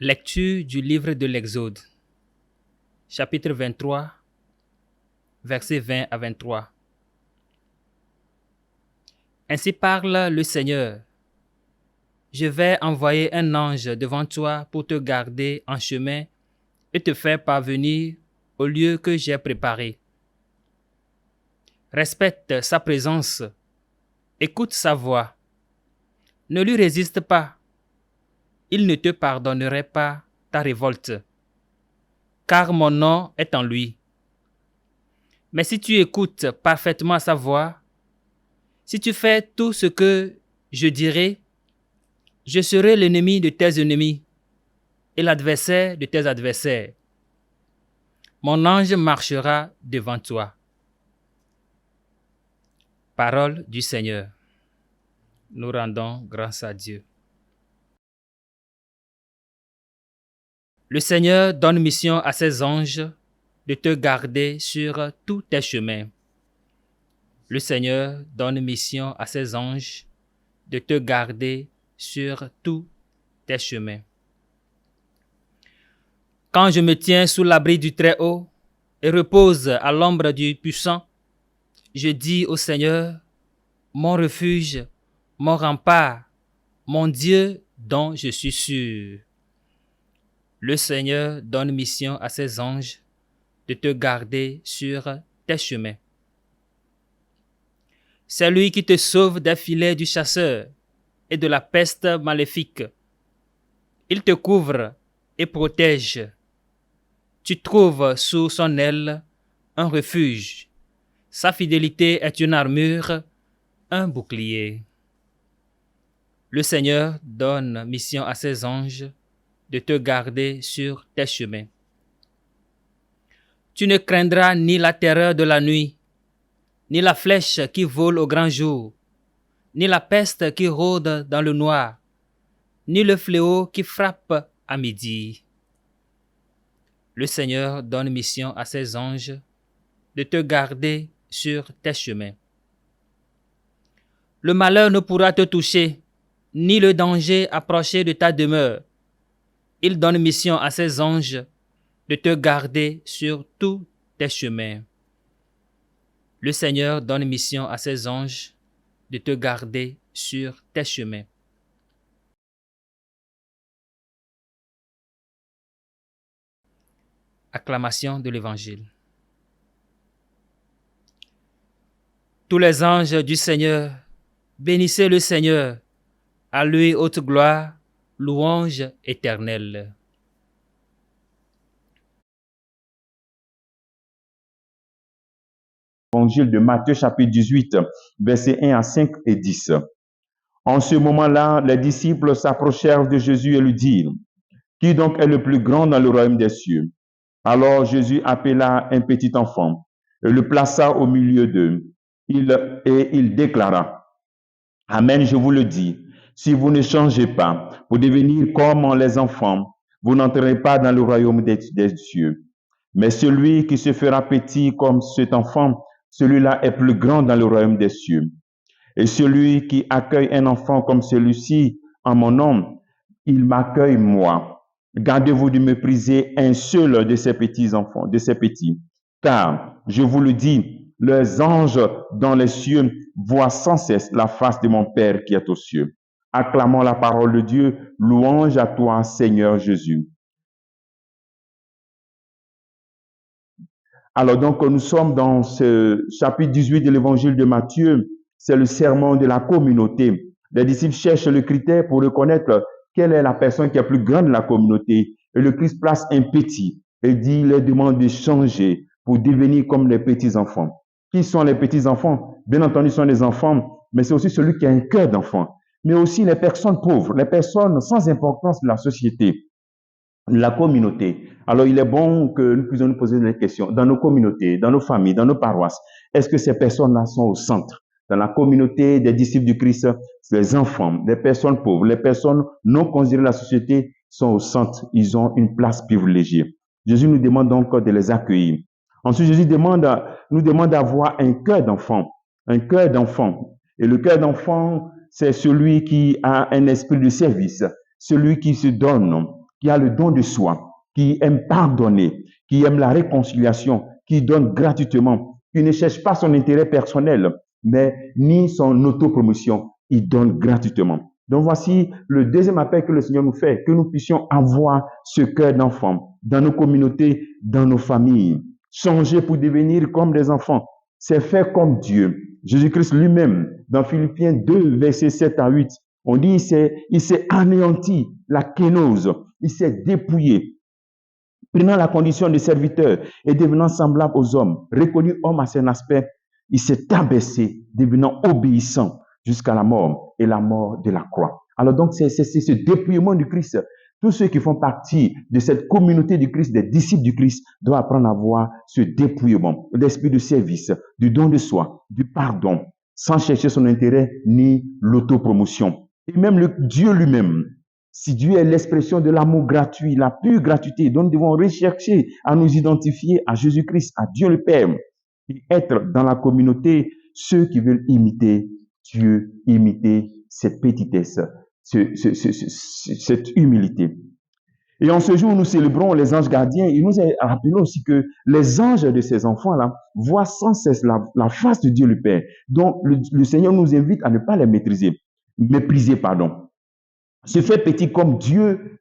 Lecture du livre de l'Exode, chapitre 23, versets 20 à 23. Ainsi parle le Seigneur. Je vais envoyer un ange devant toi pour te garder en chemin et te faire parvenir au lieu que j'ai préparé. Respecte sa présence, écoute sa voix. Ne lui résiste pas. Il ne te pardonnerait pas ta révolte, car mon nom est en lui. Mais si tu écoutes parfaitement sa voix, si tu fais tout ce que je dirai, je serai l'ennemi de tes ennemis et l'adversaire de tes adversaires. Mon ange marchera devant toi. Parole du Seigneur. Nous rendons grâce à Dieu. Le Seigneur donne mission à ses anges de te garder sur tous tes chemins. Le Seigneur donne mission à ses anges de te garder sur tous tes chemins. Quand je me tiens sous l'abri du Très-Haut et repose à l'ombre du Puissant, je dis au Seigneur, mon refuge, mon rempart, mon Dieu dont je suis sûr. Le Seigneur donne mission à ses anges de te garder sur tes chemins. C'est lui qui te sauve des filets du chasseur et de la peste maléfique. Il te couvre et protège. Tu trouves sous son aile un refuge. Sa fidélité est une armure, un bouclier. Le Seigneur donne mission à ses anges de te garder sur tes chemins. Tu ne craindras ni la terreur de la nuit, ni la flèche qui vole au grand jour, ni la peste qui rôde dans le noir, ni le fléau qui frappe à midi. Le Seigneur donne mission à ses anges de te garder sur tes chemins. Le malheur ne pourra te toucher, ni le danger approcher de ta demeure. Il donne mission à ses anges de te garder sur tous tes chemins. Le Seigneur donne mission à ses anges de te garder sur tes chemins. Acclamation de l'Évangile. Tous les anges du Seigneur, bénissez le Seigneur, à lui haute gloire, louange éternelle. Évangile de Matthieu chapitre 18, versets 1 à 5 et 10. En ce moment-là, les disciples s'approchèrent de Jésus et lui dirent, « Qui donc est le plus grand dans le royaume des cieux ?» Alors Jésus appela un petit enfant et le plaça au milieu d'eux. Il déclara, « Amen, je vous le dis, si vous ne changez pas pour devenir comme les enfants, vous n'entrerez pas dans le royaume des cieux. Mais celui qui se fera petit comme cet enfant, celui-là est plus grand dans le royaume des cieux. Et celui qui accueille un enfant comme celui-ci en mon nom, il m'accueille moi. Gardez-vous de mépriser un seul de ces petits enfants, de ces petits. Car, je vous le dis, les anges dans les cieux voient sans cesse la face de mon Père qui est aux cieux. Acclamons la parole de Dieu. Louange à toi, Seigneur Jésus. Alors donc, nous sommes dans ce chapitre 18 de l'évangile de Matthieu. C'est le sermon de la communauté. Les disciples cherchent le critère pour reconnaître quelle est la personne qui est plus grande de la communauté. Et le Christ place un petit et dit, les demande de changer pour devenir comme les petits enfants. Qui sont les petits enfants? Bien entendu, ce sont les enfants, mais c'est aussi celui qui a un cœur d'enfant. Mais aussi les personnes pauvres, les personnes sans importance de la société, la communauté. Alors, il est bon que nous puissions nous poser des questions. Dans nos communautés, dans nos familles, dans nos paroisses, est-ce que ces personnes-là sont au centre? Dans la communauté des disciples du Christ, les enfants, les personnes pauvres, les personnes non considérées de la société sont au centre. Ils ont une place privilégiée. Jésus nous demande donc de les accueillir. Ensuite, Jésus nous demande d'avoir un cœur d'enfant. Un cœur d'enfant. Et le cœur d'enfant, c'est celui qui a un esprit de service, celui qui se donne, qui a le don de soi, qui aime pardonner, qui aime la réconciliation, qui donne gratuitement, qui ne cherche pas son intérêt personnel, mais ni son autopromotion, il donne gratuitement. Donc voici le deuxième appel que le Seigneur nous fait, que nous puissions avoir ce cœur d'enfant dans nos communautés, dans nos familles. Changer pour devenir comme des enfants, c'est faire comme Dieu. Jésus-Christ lui-même, dans Philippiens 2, versets 7 à 8, on dit il s'est anéanti, la kénose, il s'est dépouillé, prenant la condition de serviteur et devenant semblable aux hommes, reconnu homme à son aspect, il s'est abaissé, devenant obéissant jusqu'à la mort et la mort de la croix. Alors donc, c'est ce dépouillement du Christ. Tous ceux qui font partie de cette communauté du Christ, des disciples du Christ, doivent apprendre à avoir ce dépouillement, l'esprit de service, du don de soi, du pardon, sans chercher son intérêt ni l'autopromotion. Et même le Dieu lui-même, si Dieu est l'expression de l'amour gratuit, la pure gratuité, donc nous devons rechercher à nous identifier à Jésus-Christ, à Dieu le Père, et être dans la communauté ceux qui veulent imiter Dieu, imiter cette petitesse, cette humilité. Et en ce jour, nous célébrons les anges gardiens. Il nous est rappelé aussi que les anges de ces enfants-là voient sans cesse la face de Dieu le Père. Donc, le Seigneur nous invite à ne pas les mépriser, pardon. Se faire petit comme Dieu,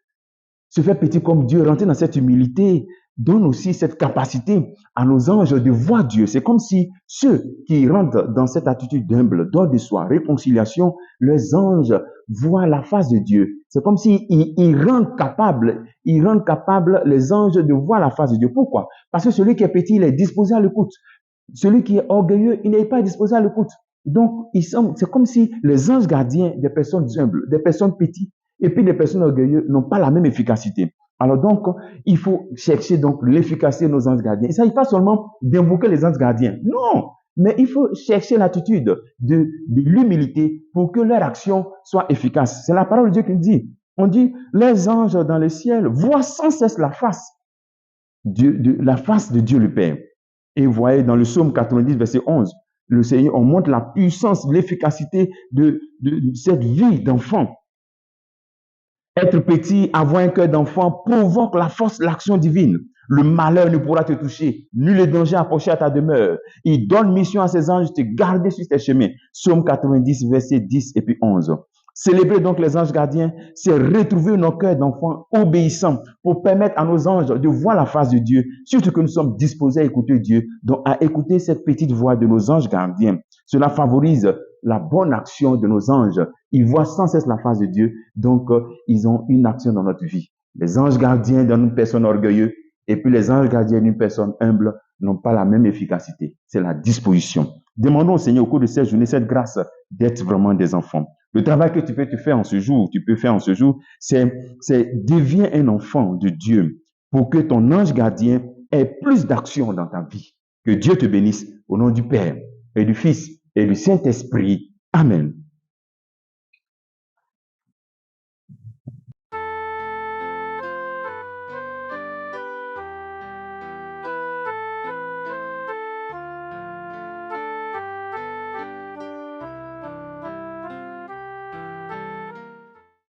rentrer dans cette humilité, donne aussi cette capacité à nos anges de voir Dieu. C'est comme si ceux qui rentrent dans cette attitude d'humble, don de soi, réconciliation, les anges voient la face de Dieu. C'est comme si ils rendent capable les anges de voir la face de Dieu. Pourquoi? Parce que celui qui est petit, il est disposé à l'écoute. Celui qui est orgueilleux, il n'est pas disposé à l'écoute. Donc, c'est comme si les anges gardiens des personnes humbles, des personnes petites, et puis les personnes orgueilleuses n'ont pas la même efficacité. Alors donc, il faut chercher donc l'efficacité de nos anges gardiens. Il ne s'agit pas seulement d'invoquer les anges gardiens. Non, mais il faut chercher l'attitude de l'humilité pour que leur action soit efficace. C'est la parole de Dieu qui nous dit. On dit, les anges dans le ciel voient sans cesse la face de Dieu le Père. Et vous voyez dans le psaume 90, verset 11, le Seigneur, on montre la puissance, l'efficacité de cette vie d'enfant. Être petit, avoir un cœur d'enfant provoque la force de l'action divine. Le malheur ne pourra te toucher, nul le danger approcher à ta demeure. Il donne mission à ses anges de te garder sur tes chemins. Psaume 90, verset 10 et puis 11. Célébrer donc les anges gardiens, c'est retrouver nos cœurs d'enfants obéissants pour permettre à nos anges de voir la face de Dieu, surtout que nous sommes disposés à écouter Dieu, donc à écouter cette petite voix de nos anges gardiens. Cela favorise la bonne action de nos anges. Ils voient sans cesse la face de Dieu, donc ils ont une action dans notre vie. Les anges gardiens d'une personne orgueilleuse et puis les anges gardiens d'une personne humble n'ont pas la même efficacité. C'est la disposition. Demandons au Seigneur au cours de cette journée cette grâce d'être vraiment des enfants. Le travail que tu peux faire en ce jour, c'est deviens un enfant de Dieu pour que ton ange gardien ait plus d'action dans ta vie. Que Dieu te bénisse au nom du Père et du Fils et du Saint-Esprit. Amen.